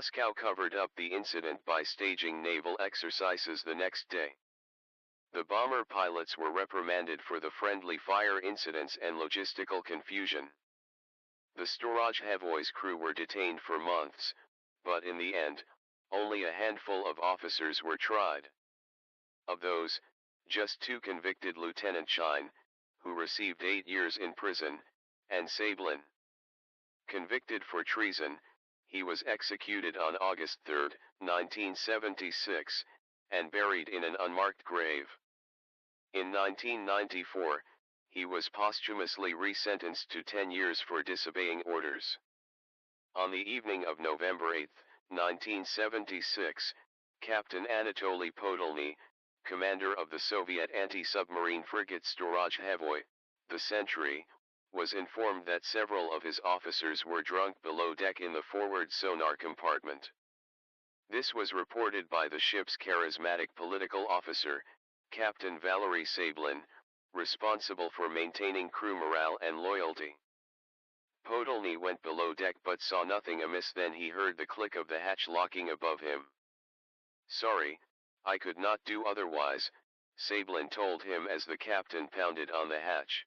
Moscow covered up the incident by staging naval exercises the next day. The bomber pilots were reprimanded for the friendly fire incidents and logistical confusion. The Storozhevoy's crew were detained for months, but in the end, only a handful of officers were tried. Of those, just 2 convicted Lieutenant Shein, who received 8 years in prison, and Sablin. Convicted for treason, he was executed on August 3, 1976, and buried in an unmarked grave. In 1994, he was posthumously resentenced to 10 years for disobeying orders. On the evening of November 8, 1976, Captain Anatoly Podolny, commander of the Soviet anti-submarine frigate Storozhevoy, the Sentry, was informed that several of his officers were drunk below deck in the forward sonar compartment. This was reported by the ship's charismatic political officer, Captain Valery Sablin, responsible for maintaining crew morale and loyalty. Podolny went below deck but saw nothing amiss. Then he heard the click of the hatch locking above him. "Sorry, I could not do otherwise," Sablin told him as the captain pounded on the hatch.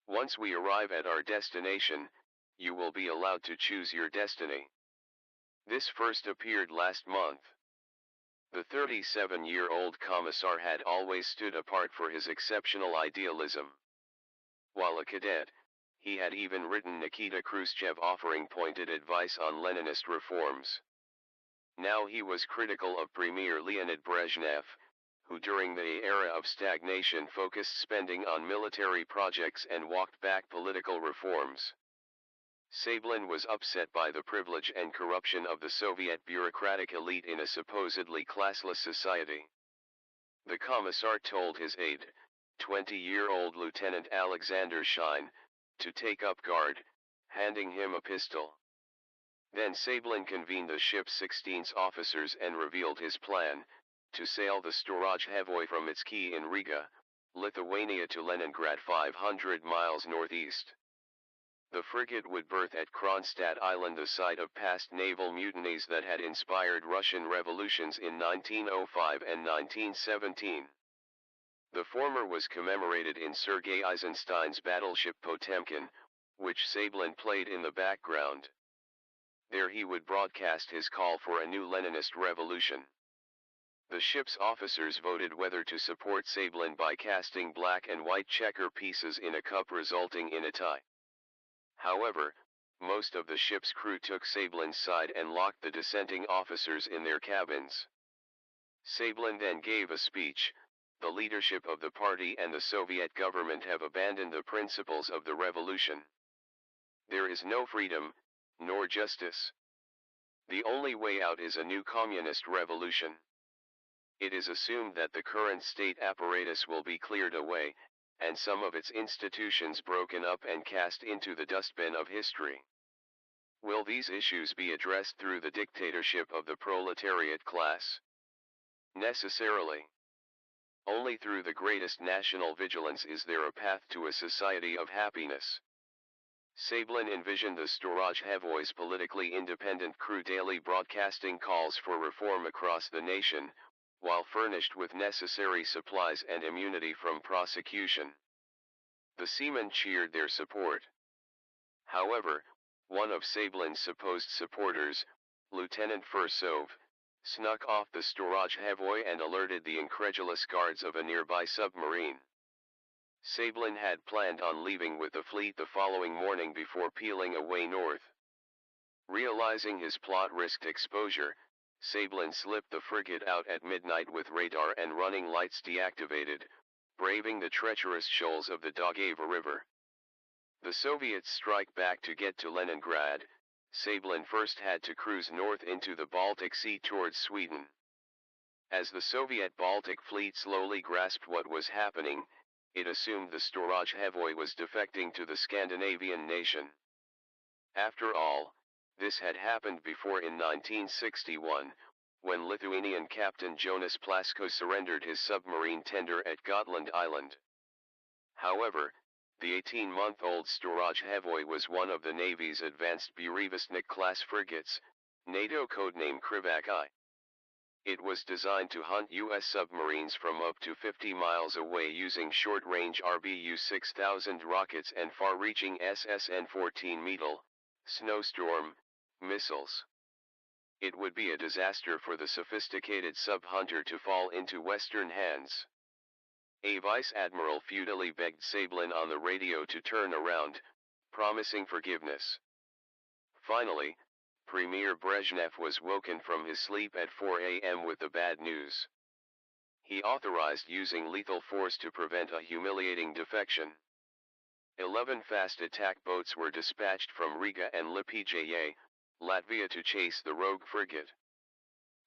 "Once we arrive at our destination, you will be allowed to choose your destiny." This first appeared last month. The 37-year-old commissar had always stood apart for his exceptional idealism. While a cadet, he had even written Nikita Khrushchev offering pointed advice on Leninist reforms. Now he was critical of Premier Leonid Brezhnev, who during the era of stagnation focused spending on military projects and walked back political reforms. Sablin was upset by the privilege and corruption of the Soviet bureaucratic elite in a supposedly classless society. The commissar told his aide, 20-year-old Lieutenant Alexander Shein, to take up guard, handing him a pistol. Then Sablin convened the ship's 16 officers and revealed his plan, to sail the Storozhevoy from its quay in Riga, Lithuania to Leningrad 500 miles northeast. The frigate would berth at Kronstadt Island, the site of past naval mutinies that had inspired Russian revolutions in 1905 and 1917. The former was commemorated in Sergei Eisenstein's battleship Potemkin, which Sablin played in the background. There he would broadcast his call for a new Leninist revolution. The ship's officers voted whether to support Sablin by casting black and white checker pieces in a cup, resulting in a tie. However, most of the ship's crew took Sablin's side and locked the dissenting officers in their cabins. Sablin then gave a speech. The leadership of the party and the Soviet government have abandoned the principles of the revolution. There is no freedom, nor justice. The only way out is a new communist revolution. It is assumed that the current state apparatus will be cleared away, and some of its institutions broken up and cast into the dustbin of history. Will these issues be addressed through the dictatorship of the proletariat class? Necessarily. Only through the greatest national vigilance is there a path to a society of happiness. Sablin envisioned the Storozhevoy's politically independent crew daily broadcasting calls for reform across the nation, while furnished with necessary supplies and immunity from prosecution. The seamen cheered their support. However, one of Sablin's supposed supporters, Lieutenant Fursov, snuck off the Storozhevoy and alerted the incredulous guards of a nearby submarine. Sablin had planned on leaving with the fleet the following morning before peeling away north. Realizing his plot risked exposure, Sablin slipped the frigate out at midnight with radar and running lights deactivated, braving the treacherous shoals of the Daugava River. The Soviets strike back to get to Leningrad. Sablin first had to cruise north into the Baltic Sea towards Sweden. As the Soviet Baltic fleet slowly grasped what was happening, it assumed the Storozhevoy was defecting to the Scandinavian nation. After all, this had happened before in 1961, when Lithuanian Captain Jonas Plasko surrendered his submarine tender at Gotland Island. However, the 18-month-old Storozhevoy was one of the Navy's advanced Burevestnik-class frigates, NATO codename Krivak I. It was designed to hunt U.S. submarines from up to 50 miles away using short-range RBU-6000 rockets and far-reaching SSN-14 Metal, Snowstorm, missiles. It would be a disaster for the sophisticated sub-hunter to fall into Western hands. A vice admiral futilely begged Sablin on the radio to turn around, promising forgiveness. Finally, Premier Brezhnev was woken from his sleep at 4 a.m. with the bad news. He authorized using lethal force to prevent a humiliating defection. 11 fast attack boats were dispatched from Riga and Lipijaye, Latvia to chase the rogue frigate.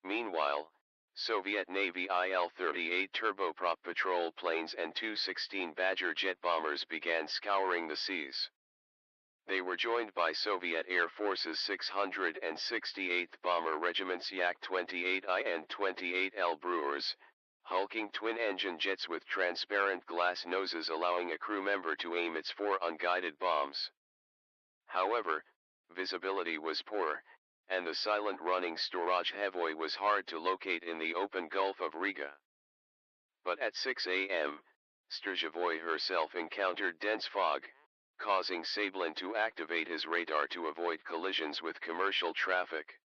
Meanwhile, Soviet Navy Il-38 turboprop patrol planes and Tu-16 Badger jet bombers began scouring the seas. They were joined by Soviet Air Force's 668th Bomber Regiments Yak-28I and 28L Brewers, hulking twin-engine jets with transparent glass noses allowing a crew member to aim its 4 unguided bombs. However, visibility was poor, and the silent-running Storozhevoy was hard to locate in the open Gulf of Riga. But at 6 a.m., Storozhevoy herself encountered dense fog, causing Sablin to activate his radar to avoid collisions with commercial traffic.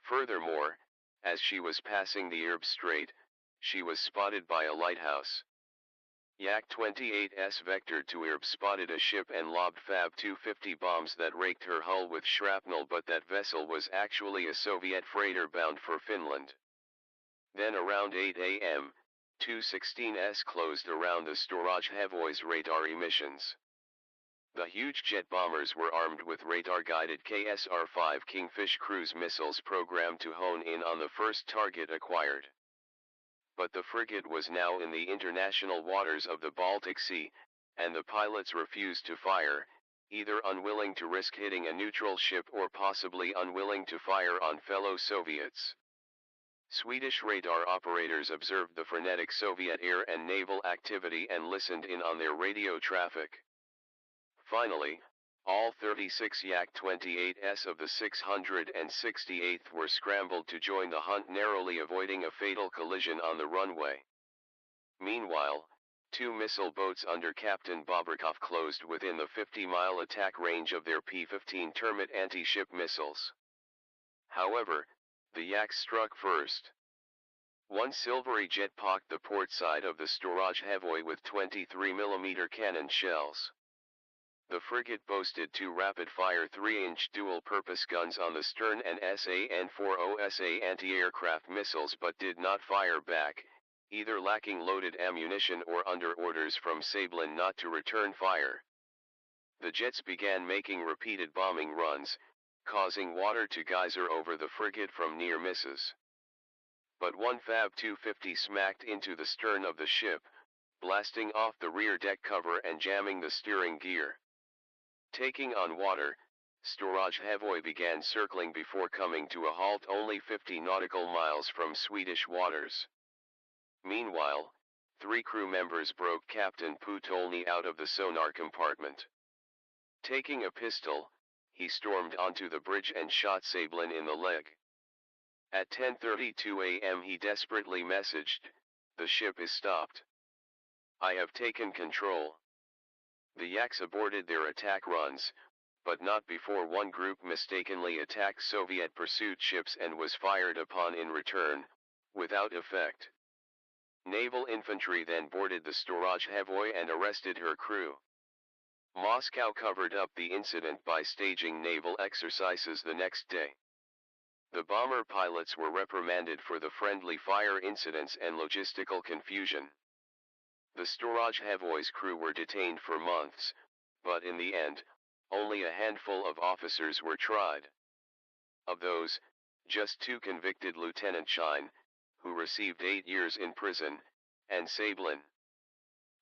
Furthermore, as she was passing the Irb Strait, she was spotted by a lighthouse. Yak-28's vectored to Irb spotted a ship and lobbed Fab-250 bombs that raked her hull with shrapnel, but that vessel was actually a Soviet freighter bound for Finland. Then around 8 a.m., Tu-16s closed around the Storozhevoy's radar emissions. The huge jet bombers were armed with radar-guided KSR-5 Kingfish cruise missiles programmed to hone in on the first target acquired. But the frigate was now in the international waters of the Baltic Sea, and the pilots refused to fire, either unwilling to risk hitting a neutral ship or possibly unwilling to fire on fellow Soviets. Swedish radar operators observed the frenetic Soviet air and naval activity and listened in on their radio traffic. Finally, all 36 Yak-28s of the 668th were scrambled to join the hunt, narrowly avoiding a fatal collision on the runway. Meanwhile, 2 missile boats under Captain Bobrikov closed within the 50-mile attack range of their P-15 Termit anti-ship missiles. However, the Yaks struck first. One silvery jet pocked the port side of the Storozhevoy with 23mm cannon shells. The frigate boasted 2 rapid-fire 3-inch dual-purpose guns on the stern and SAN-40SA anti-aircraft missiles, but did not fire back, either lacking loaded ammunition or under orders from Sablin not to return fire. The jets began making repeated bombing runs, causing water to geyser over the frigate from near misses. But one Fab-250 smacked into the stern of the ship, blasting off the rear deck cover and jamming the steering gear. Taking on water, Storozhevoy began circling before coming to a halt only 50 nautical miles from Swedish waters. Meanwhile, 3 crew members broke Captain Putolny out of the sonar compartment. Taking a pistol, he stormed onto the bridge and shot Sablin in the leg. At 10:32 a.m. he desperately messaged, "The ship is stopped. I have taken control." The Yaks aborted their attack runs, but not before one group mistakenly attacked Soviet pursuit ships and was fired upon in return, without effect. Naval infantry then boarded the Storozhevoy and arrested her crew. Moscow covered up the incident by staging naval exercises the next day. The bomber pilots were reprimanded for the friendly fire incidents and logistical confusion. The Storozhevoy's crew were detained for months, but in the end, only a handful of officers were tried. Of those, just 2 convicted: Lieutenant Shein, who received 8 years in prison, and Sablin.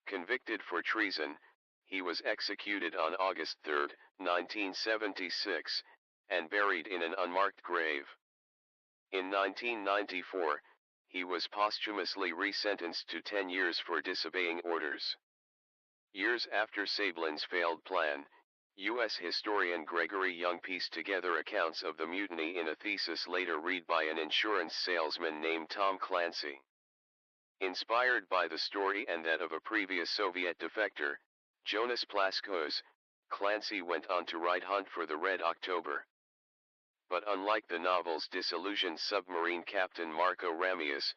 Convicted for treason, he was executed on August 3, 1976, and buried in an unmarked grave. In 1994, he was posthumously resentenced to 10 years for disobeying orders. Years after Sablin's failed plan, U.S. historian Gregory Young pieced together accounts of the mutiny in a thesis later read by an insurance salesman named Tom Clancy. Inspired by the story and that of a previous Soviet defector, Jonas Plaskows, Clancy went on to write Hunt for the Red October. But unlike the novel's disillusioned submarine captain Marco Ramius,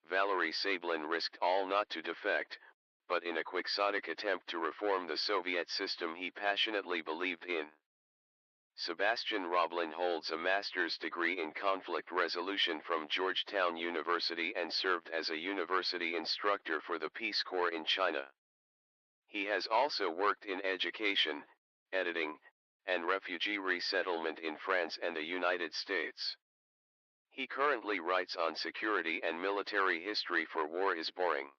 Valery Sablin risked all not to defect, but in a quixotic attempt to reform the Soviet system he passionately believed in. Sebastian Roblin holds a master's degree in conflict resolution from Georgetown University and served as a university instructor for the Peace Corps in China. He has also worked in education, editing, and refugee resettlement in France and the United States. He currently writes on security and military history for War is Boring.